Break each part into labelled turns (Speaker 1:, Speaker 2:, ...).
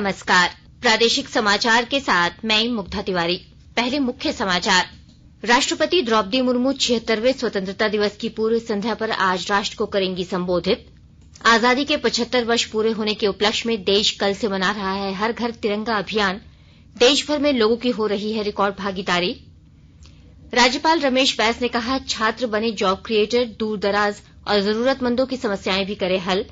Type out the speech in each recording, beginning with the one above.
Speaker 1: नमस्कार। प्रादेशिक समाचार के साथ मैं मुग्धा तिवारी। पहले मुख्य समाचार। राष्ट्रपति द्रौपदी मुर्मू 76वें स्वतंत्रता दिवस की पूर्व संध्या पर आज राष्ट्र को करेंगी संबोधित। आजादी के 75 वर्ष पूरे होने के उपलक्ष्य में देश कल से मना रहा है हर घर तिरंगा अभियान। देश भर में लोगों की हो रही है रिकॉर्ड भागीदारी। राज्यपाल रमेश बैस ने कहा, छात्र बने जॉब क्रिएटर, दूर दराज और जरूरतमंदों की समस्याएं भी करे हल।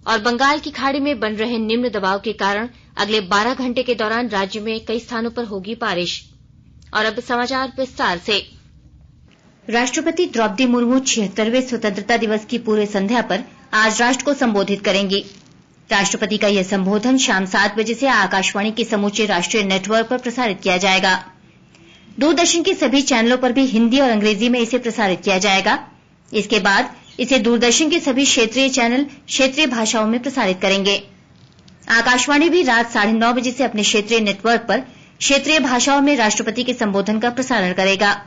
Speaker 1: और बंगाल की खाड़ी में बन रहे निम्न दबाव के कारण अगले 12 घंटे के दौरान राज्य में कई स्थानों पर होगी बारिश। और अब समाचार विस्तार से। राष्ट्रपति द्रौपदी मुर्मू 76वें स्वतंत्रता दिवस की पूर्व संध्या पर आज राष्ट्र को संबोधित करेंगी। राष्ट्रपति का यह संबोधन शाम 7 बजे से आकाशवाणी के समूचे राष्ट्रीय नेटवर्क पर प्रसारित किया जाएगा। दूरदर्शन के सभी चैनलों पर भी हिंदी और अंग्रेजी में इसे प्रसारित किया जाएगा। इसके बाद इसे दूरदर्शन के सभी क्षेत्रीय चैनल क्षेत्रीय भाषाओं में प्रसारित करेंगे। आकाशवाणी भी रात 9:30 बजे से अपने क्षेत्रीय नेटवर्क पर क्षेत्रीय भाषाओं में राष्ट्रपति के संबोधन का प्रसारण करेगा।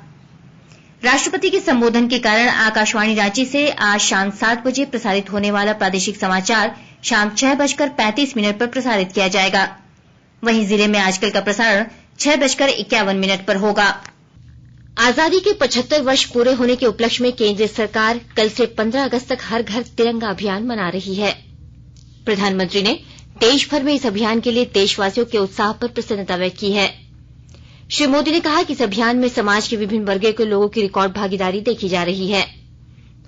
Speaker 1: राष्ट्रपति के संबोधन के कारण आकाशवाणी रांची से आज शाम 7 बजे प्रसारित होने वाला प्रादेशिक समाचार शाम 6:35 पर प्रसारित किया जाएगा। वहीं जिले में आजकल का प्रसारण 6:51 पर होगा। आजादी के 75 वर्ष पूरे होने के उपलक्ष्य में केंद्र सरकार कल से 15 अगस्त तक हर घर तिरंगा अभियान मना रही है। प्रधानमंत्री ने देश भर में इस अभियान के लिए देशवासियों के उत्साह पर प्रसन्नता व्यक्त की है। श्री मोदी ने कहा कि इस अभियान में समाज के विभिन्न वर्गों के लोगों की रिकॉर्ड भागीदारी देखी जा रही है।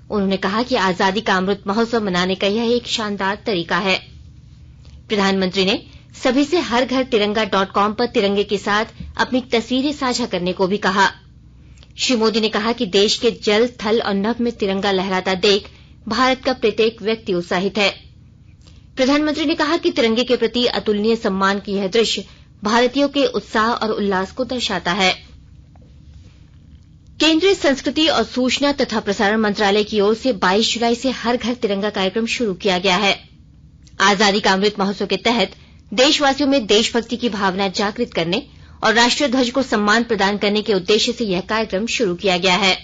Speaker 1: उन्होंने कहा कि आजादी का अमृत महोत्सव मनाने का यह एक शानदार तरीका है। प्रधानमंत्री ने सभी से हर घर तिरंगा.com पर तिरंगे के साथ अपनी तस्वीरें साझा करने को भी कहा। श्री मोदी ने कहा कि देश के जल, थल और नभ में तिरंगा लहराता देख भारत का प्रत्येक व्यक्ति उत्साहित है। प्रधानमंत्री ने कहा कि तिरंगे के प्रति अतुलनीय सम्मान की यह दृश्य भारतीयों के उत्साह और उल्लास को दर्शाता है। केंद्रीय संस्कृति और सूचना तथा प्रसारण मंत्रालय की ओर से 22 जुलाई से हर घर तिरंगा कार्यक्रम शुरू किया गया है। आजादी का अमृत महोत्सव के तहत देशवासियों में देशभक्ति की भावना जागृत करने और राष्ट्रीय ध्वज को सम्मान प्रदान करने के उद्देश्य से यह कार्यक्रम शुरू किया गया है।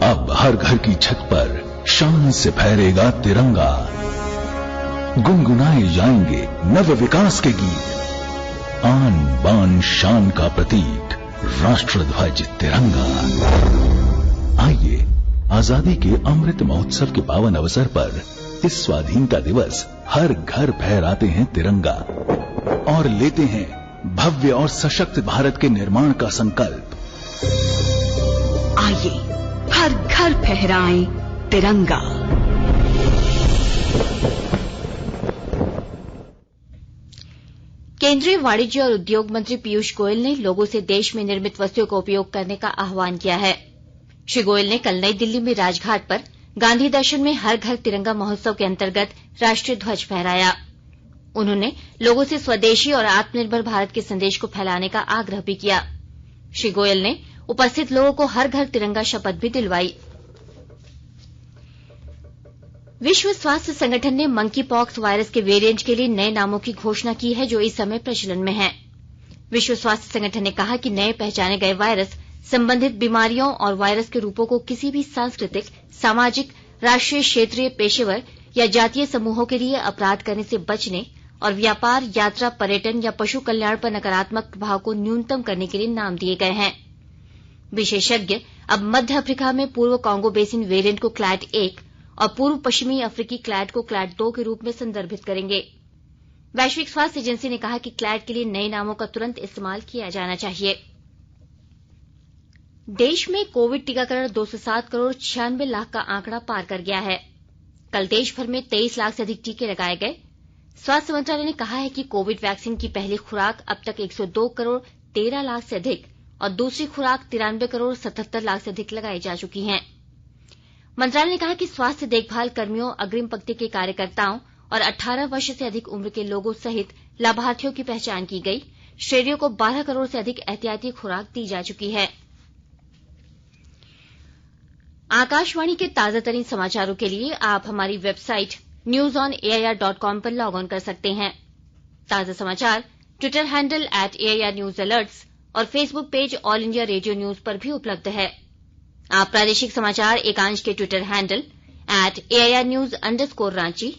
Speaker 2: अब हर घर की छत पर शान से फहरेगा तिरंगा। गुनगुनाए जाएंगे नव विकास के गीत। आन बान शान का प्रतीक राष्ट्र ध्वज तिरंगा। आइए आजादी के अमृत महोत्सव के पावन अवसर पर इस स्वाधीनता दिवस हर घर फहराते हैं तिरंगा और लेते हैं भव्य और सशक्त भारत के निर्माण का संकल्प।
Speaker 3: आइए हर घर फहराएं तिरंगा।
Speaker 1: केंद्रीय वाणिज्य और उद्योग मंत्री पीयूष गोयल ने लोगों से देश में निर्मित वस्तुओं का उपयोग करने का आह्वान किया है। श्री गोयल ने कल नई दिल्ली में राजघाट पर गांधी दर्शन में हर घर तिरंगा महोत्सव के अंतर्गत राष्ट्रीय ध्वज फहराया। उन्होंने लोगों से स्वदेशी और आत्मनिर्भर भारत के संदेश को फैलाने का आग्रह भी किया। श्री गोयल ने उपस्थित लोगों को हर घर तिरंगा शपथ भी दिलवाई। विश्व स्वास्थ्य संगठन ने मंकी पॉक्स वायरस के वेरिएंट के लिए नए नामों की घोषणा की है जो इस समय प्रचलन में है। विश्व स्वास्थ्य संगठन ने कहा कि नए पहचाने गए वायरस संबंधित बीमारियों और वायरस के रूपों को किसी भी सांस्कृतिक, सामाजिक, राष्ट्रीय, क्षेत्रीय, पेशेवर या जातीय समूहों के लिए अपराध करने से बचने और व्यापार, यात्रा, पर्यटन या पशु कल्याण पर नकारात्मक प्रभाव को न्यूनतम करने के लिए नाम दिए गए हैं। विशेषज्ञ अब मध्य अफ्रीका में पूर्व कांगो बेसिन वेरिएंट को क्लैड 1 और पूर्व पश्चिमी अफ्रीकी क्लैड को क्लैड 2 के रूप में संदर्भित करेंगे। वैश्विक स्वास्थ्य एजेंसी ने कहा कि क्लैड के लिए नए नामों का तुरंत इस्तेमाल किया जाना चाहिए। देश में कोविड टीकाकरण 207 करोड़ 96 लाख का आंकड़ा पार कर गया है। कल देश भर में 23 लाख से अधिक टीके लगाए गए। स्वास्थ्य मंत्रालय ने कहा है कि कोविड वैक्सीन की पहली खुराक अब तक 102 करोड़ 13 लाख से अधिक और दूसरी खुराक 93 करोड़ 77 लाख से अधिक लगाई जा चुकी हैं। मंत्रालय ने कहा कि स्वास्थ्य देखभाल कर्मियों, अग्रिम पंक्ति के कार्यकर्ताओं और 18 वर्ष से अधिक उम्र के लोगों सहित लाभार्थियों की पहचान की गई। श्रेणियों को 12 करोड़ से अधिक एहतियाती खुराक दी जा चुकी है। आकाशवाणी के ताजातरीन समाचारों के लिए आप हमारी वेबसाइट newsonair.com पर लॉग ऑन कर सकते हैं। ताजा समाचार ट्विटर हैंडल @AIRNewsAlerts और Facebook page all India radio news पर भी उपलब्ध है। आप प्रादेशिक समाचार एकांश के ट्विटर हैंडल @AIRNews_रांची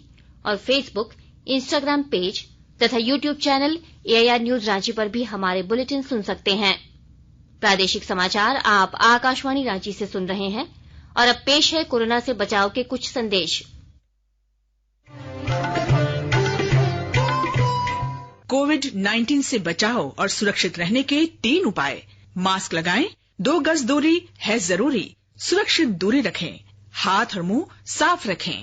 Speaker 1: और फेसबुक, इंस्टाग्राम पेज तथा YouTube channel AIR news Ranchi पर भी हमारे बुलेटिन सुन सकते हैं। प्रादेशिक समाचार आप आकाशवाणी रांची से सुन रहे हैं और अब पेश है कोरोना से बचाव के कुछ संदेश।
Speaker 4: कोविड-19 से बचाव और सुरक्षित रहने के 3 उपाय। मास्क लगाएं, 2 गज दूरी है जरूरी, सुरक्षित दूरी रखें, हाथ और मुंह साफ रखें।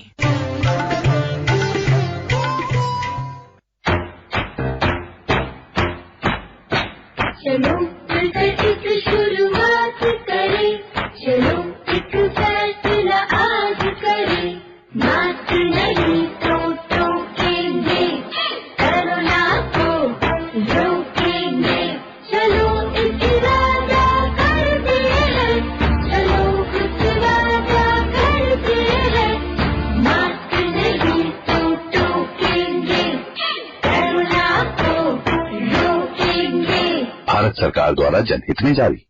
Speaker 5: चलो मिलकर एक शुरुआत करें, चलो एक फैसला आज करें, मास्क नहीं तो टोकेंगे, कोरोना को रोकेंगे, चलो एक वादा करते हैं, चलो कुछ वादा करते हैं, मास्क नहीं तो टोकेंगे, कोरोना को रोकेंगे।
Speaker 2: भारत सरकार द्वारा जनहित में जारी।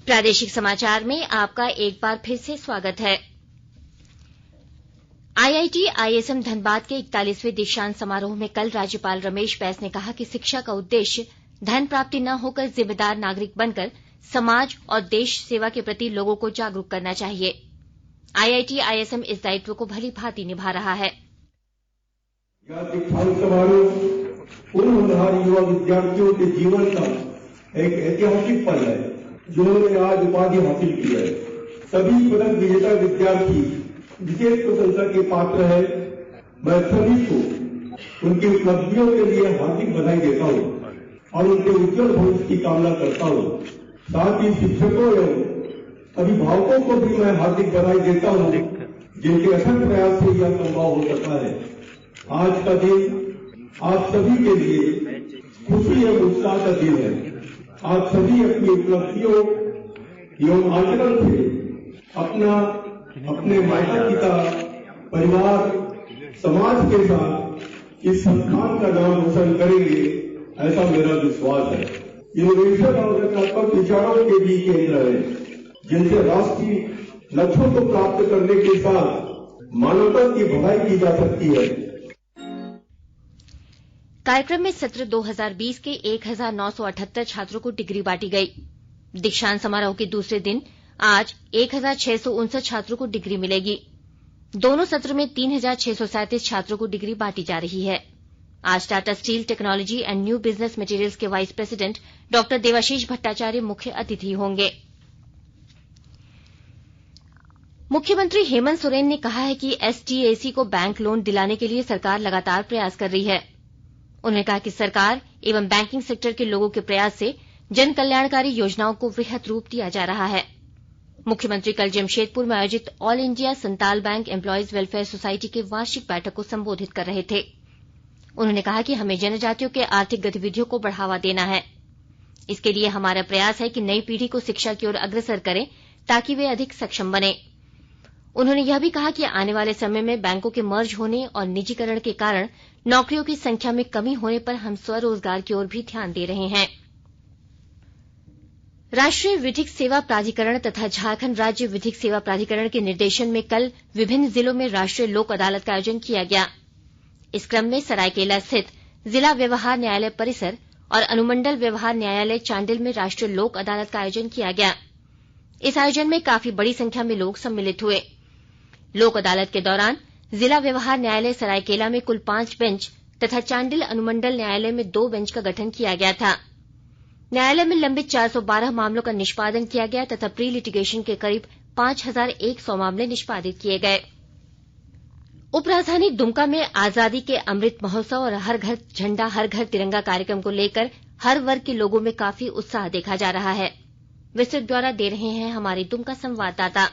Speaker 1: प्रादेशिक समाचार में आपका एक बार फिर से स्वागत है। IIT ISM धनबाद के 41वें दीक्षांत समारोह में कल राज्यपाल रमेश बैस ने कहा कि शिक्षा का उद्देश्य धन प्राप्ति न होकर जिम्मेदार नागरिक बनकर समाज और देश सेवा के प्रति लोगों को जागरूक करना चाहिए। IIT ISM इस दायित्व को भली भांति निभा रहा है।
Speaker 6: यह दीक्षांत समारोह उन होनहार युवा विद्यार्थियों के जीवन का एक ऐतिहासिक पल है जिन्होंने आज उपाधि हासिल की है। सभी पदक विजेता विद्यार्थी विशेष प्रशंसा के पात्र है। मैं सभी को उनकी उपलब्धियों के लिए हार्दिक बधाई देता हूँ और उनके उज्जवल भविष्य की कामना करता हूँ। साथ ही शिक्षकों एवं अभिभावकों को भी मैं हार्दिक बधाई देता हूँ जिनके अथक प्रयास से यह संभव हो सका है। आज का दिन आप सभी के लिए खुशी एवं उत्साह का दिन है। आप सभी अपनी उपलब्धियों एवं आचरण से अपने माता पिता, परिवार, समाज के साथ इस संस्थान का नाम रोशन करेंगे, ऐसा मेरा विश्वास है। इनोवेशन और रचनात्मक विचारों के भी केंद्र है जिनसे राष्ट्रीय लक्ष्यों को प्राप्त करने के साथ मानवता की भलाई की जा सकती है।
Speaker 1: कार्यक्रम में सत्र 2020 के 1978 छात्रों को डिग्री बांटी गई। दीक्षांत समारोह के दूसरे दिन आज 1659 छात्रों को डिग्री मिलेगी। दोनों सत्र में 3637 छात्रों को डिग्री बांटी जा रही है। आज Tata steel technology and new business materials के वाइस प्रेसिडेंट डॉ देवाशीष भट्टाचार्य मुख्य अतिथि होंगे। मुख्यमंत्री हेमंत सोरेन ने कहा है कि STAC को बैंक लोन दिलाने के लिए सरकार लगातार प्रयास कर रही है। उन्होंने कहा कि सरकार एवं बैंकिंग सेक्टर के लोगों के प्रयास से जन कल्याणकारी योजनाओं को वृहत रूप दिया जा रहा है। मुख्यमंत्री कल जमशेदपुर में आयोजित all India Santal bank employees welfare society के वार्षिक बैठक को संबोधित कर रहे थे। उन्होंने कहा कि हमें जनजातियों के आर्थिक गतिविधियों को बढ़ावा देना है। इसके लिए हमारा प्रयास है कि नई पीढ़ी को शिक्षा की ओर अग्रसर करें ताकि वे अधिक सक्षम बने। उन्होंने यह भी कहा कि आने वाले समय में बैंकों के मर्ज होने और निजीकरण के कारण नौकरियों की संख्या में कमी होने पर हम स्वरोजगार की ओर भी ध्यान दे रहे हैं। राष्ट्रीय विधिक सेवा प्राधिकरण तथा झारखंड राज्य विधिक सेवा प्राधिकरण के निर्देशन में कल विभिन्न जिलों में राष्ट्रीय लोक अदालत का आयोजन किया गया। इस क्रम में सरायकेला स्थित जिला व्यवहार न्यायालय परिसर और अनुमंडल व्यवहार न्यायालय चांडिल में राष्ट्रीय लोक अदालत का आयोजन किया गया। इस आयोजन में काफी बड़ी संख्या में लोग सम्मिलित हुए। लोक अदालत के दौरान जिला व्यवहार न्यायालय सरायकेला में कुल 5 बेंच तथा चांडिल अनुमंडल न्यायालय में 2 बेंच का गठन किया गया था। न्यायालय में लंबित 412 मामलों का निष्पादन किया गया तथा प्री लिटिगेशन के करीब 5100 मामले निष्पादित किए गए। उपराजधानी दुमका में आजादी के अमृत महोत्सव और हर घर झंडा हर घर तिरंगा कार्यक्रम को लेकर हर वर्ग के लोगों में काफी उत्साह देखा जा रहा है। विस्तृत ब्यौरा दे रहे हैं हमारे दुमका संवाददाता।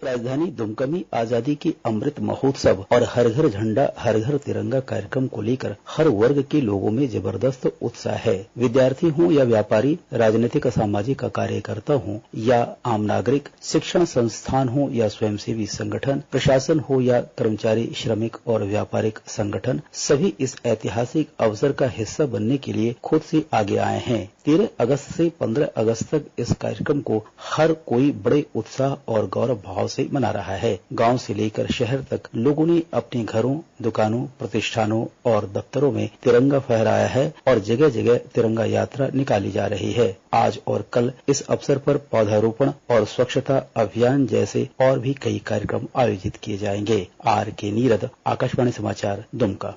Speaker 7: राजधानी दुमका में आजादी के अमृत महोत्सव और हर घर झंडा हर घर तिरंगा कार्यक्रम को लेकर हर वर्ग के लोगों में जबरदस्त उत्साह है। विद्यार्थी हों या व्यापारी, राजनीतिक सामाजिक कार्यकर्ता हों या आम नागरिक, शिक्षण संस्थान हो या स्वयंसेवी संगठन, प्रशासन हो या कर्मचारी, श्रमिक और व्यापारिक संगठन, सभी इस ऐतिहासिक अवसर का हिस्सा बनने के लिए खुद से आगे आए हैं। 13 अगस्त से 15 अगस्त तक इस कार्यक्रम को हर कोई बड़े उत्साह और गौरव भाव से मना रहा है। गांव से लेकर शहर तक लोगों ने अपने घरों, दुकानों, प्रतिष्ठानों और दफ्तरों में तिरंगा फहराया है और जगह जगह तिरंगा यात्रा निकाली जा रही है। आज और कल इस अवसर पर पौधारोपण और स्वच्छता अभियान जैसे और भी कई कार्यक्रम आयोजित किए जाएंगे। R.K. नीरद, आकाशवाणी समाचार, दुमका।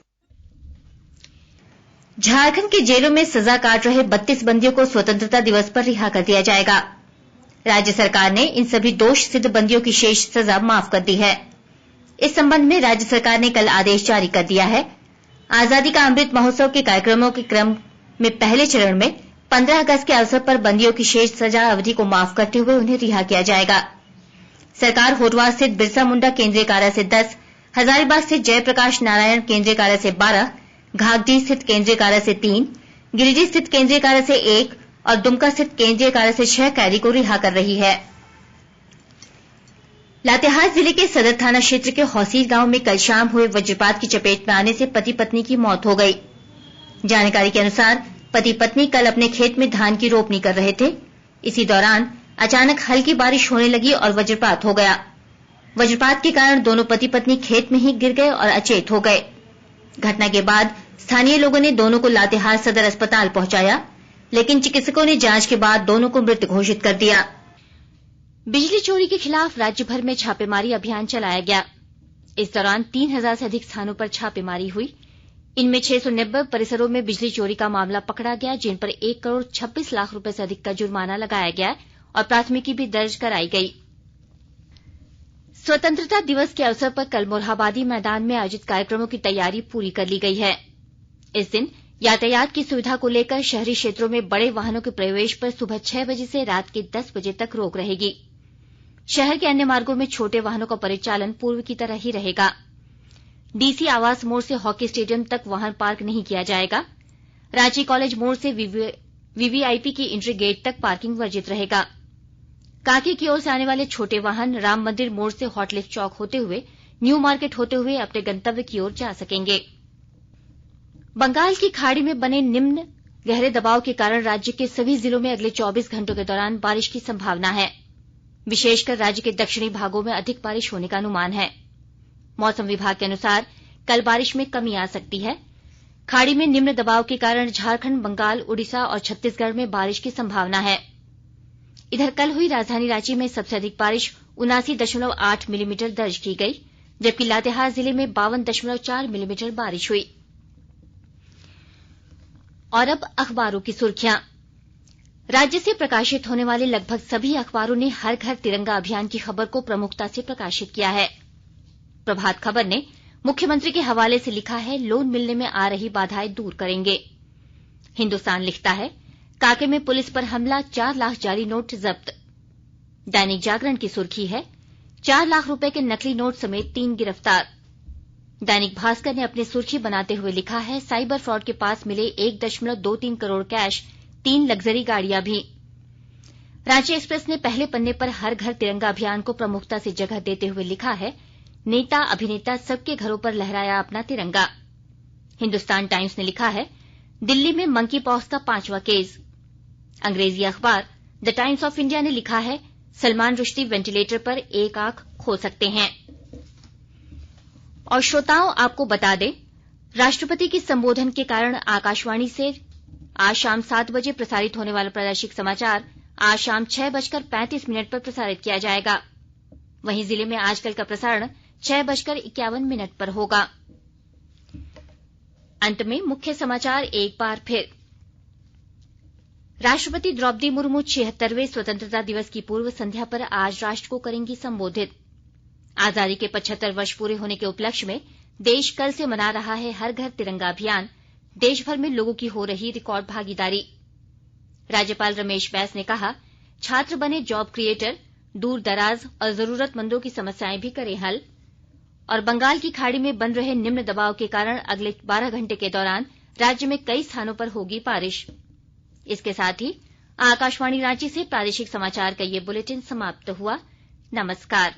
Speaker 1: झारखंड की जेलों में सजा काट रहे 32 बंदियों को स्वतंत्रता दिवस पर रिहा कर दिया जाएगा। राज्य सरकार ने इन सभी दोष सिद्ध बंदियों की शेष सजा माफ कर दी है। इस संबंध में राज्य सरकार ने कल आदेश जारी कर दिया है। आजादी का अमृत महोत्सव के कार्यक्रमों के क्रम में पहले चरण में 15 अगस्त के अवसर पर बंदियों की शेष सजा अवधि को माफ करते हुए उन्हें रिहा किया जाएगा। सरकार होटवार स्थित बिरसा मुंडा केंद्रीय कारा से 10, हजारीबाग स्थित जयप्रकाश नारायण केंद्रीय कारा से 12, घाघडी स्थित केंद्रीय कारा से 3, गिरिडीह स्थित केंद्रीय कारा से 1 और दुमका स्थित केंद्रीय कारा से 6 कैदी को रिहा कर रही है। लातेहार जिले के सदर थाना क्षेत्र के हौसीर गांव में कल शाम हुए वज्रपात की चपेट में आने से पति पत्नी की मौत हो गई। जानकारी के अनुसार पति पत्नी कल अपने खेत में धान की रोपनी कर रहे थे। इसी दौरान अचानक हल्की बारिश होने लगी और वज्रपात हो गया। वज्रपात के कारण दोनों पति पत्नी खेत में ही गिर गए और अचेत हो गए। घटना के बाद स्थानीय लोगों ने दोनों को लातेहार सदर अस्पताल पहुंचाया, लेकिन चिकित्सकों ने जांच के बाद दोनों को मृत घोषित कर दिया। बिजली चोरी के खिलाफ राज्य भर में छापेमारी अभियान चलाया गया। इस दौरान 3000 से अधिक स्थानों पर छापेमारी हुई। इनमें 690 परिसरों में बिजली चोरी का मामला पकड़ा गया, जिन पर 1 करोड़ 26 लाख रुपए से अधिक का जुर्माना लगाया गया और प्राथमिकी भी दर्ज कराई गई। स्वतंत्रता दिवस के अवसर पर कल मोरहाबादी मैदान में आयोजित कार्यक्रमों की तैयारी पूरी कर ली गई है। इस दिन यातायात की सुविधा को लेकर शहरी क्षेत्रों में बड़े वाहनों के प्रवेश पर सुबह 6 बजे से रात के 10 बजे तक रोक रहेगी। शहर के अन्य मार्गों में छोटे वाहनों का परिचालन पूर्व की तरह ही रहेगा। डीसी आवास मोड़ से हॉकी स्टेडियम तक वाहन पार्क नहीं किया जाएगा। रांची कॉलेज मोड़ से वीवीआईपी की एंट्री गेट तक पार्किंग वर्जित रहेगा। कांके की ओर से आने वाले छोटे वाहन राम मंदिर मोड़ से हॉटलिफ्ट चौक होते हुए न्यू मार्केट होते हुए अपने गंतव्य की ओर जा सकेंगे। बंगाल की खाड़ी में बने निम्न गहरे दबाव के कारण राज्य के सभी जिलों में अगले 24 घंटों के दौरान बारिश की संभावना है। विशेषकर राज्य के दक्षिणी भागों में अधिक बारिश होने का अनुमान है। मौसम विभाग के अनुसार कल बारिश में कमी आ सकती है। खाड़ी में निम्न दबाव के कारण झारखंड, बंगाल, उड़ीसा और छत्तीसगढ़ में बारिश की संभावना है। इधर कल हुई राजधानी रांची में सबसे अधिक बारिश 79.8 मिलीमीटर दर्ज की गई, जबकि लातेहार जिले में 52.4 मिलीमीटर बारिश हुई। और अब अखबारों की सुर्खियां। राज्य से प्रकाशित होने वाले लगभग सभी अखबारों ने हर घर तिरंगा अभियान की खबर को प्रमुखता से प्रकाशित किया है। प्रभात खबर ने मुख्यमंत्री के हवाले से लिखा है, लोन मिलने में आ रही बाधाएं दूर करेंगे। हिन्दुस्तान लिखता है, कांके में पुलिस पर हमला, 4 लाख जाली नोट जब्त। दैनिक जागरण की सुर्खी है, 4 लाख रुपए के नकली नोट समेत 3 गिरफ्तार। दैनिक भास्कर ने अपनी सुर्खी बनाते हुए लिखा है, साइबर फ्रॉड के पास मिले 1.23 करोड़ कैश, 3 लग्जरी गाड़ियां भी। रांची एक्सप्रेस ने पहले पन्ने पर हर घर तिरंगा अभियान को प्रमुखता से जगह देते हुए लिखा है, नेता अभिनेता सबके घरों पर लहराया अपना तिरंगा। हिन्दुस्तान टाइम्स ने लिखा है, दिल्ली में मंकी पॉक्स का 5वां केस। अंग्रेजी अखबार द टाइम्स ऑफ इंडिया ने लिखा है, सलमान रुश्दी वेंटिलेटर पर एक आंख खो सकते हैं। और श्रोताओं, आपको बता दें, राष्ट्रपति के संबोधन के कारण आकाशवाणी से आज शाम 7 बजे प्रसारित होने वाला प्रादेशिक समाचार आज शाम 6:35 पर प्रसारित किया जाएगा। वहीं जिले में आजकल का प्रसारण 6:51 पर होगा। अंत में मुख्य समाचार एक बार फिर। राष्ट्रपति द्रौपदी मुर्मू 76वें स्वतंत्रता दिवस की पूर्व संध्या पर आज राष्ट्र को करेंगी संबोधित। आजादी के 75 वर्ष पूरे होने के उपलक्ष्य में देश कल से मना रहा है हर घर तिरंगा अभियान। देश भर में लोगों की हो रही रिकॉर्ड भागीदारी। राज्यपाल रमेश बैस ने कहा, छात्र बने जॉब क्रिएटर, दूर दराज और जरूरतमंदों की समस्याएं भी करें हल। और बंगाल की खाड़ी में बन रहे निम्न दबाव के कारण अगले 12 घंटे के दौरान राज्य में कई स्थानों पर होगी बारिश। इसके साथ ही आकाशवाणी रांची से प्रादेशिक समाचार का ये बुलेटिन समाप्त हुआ। नमस्कार।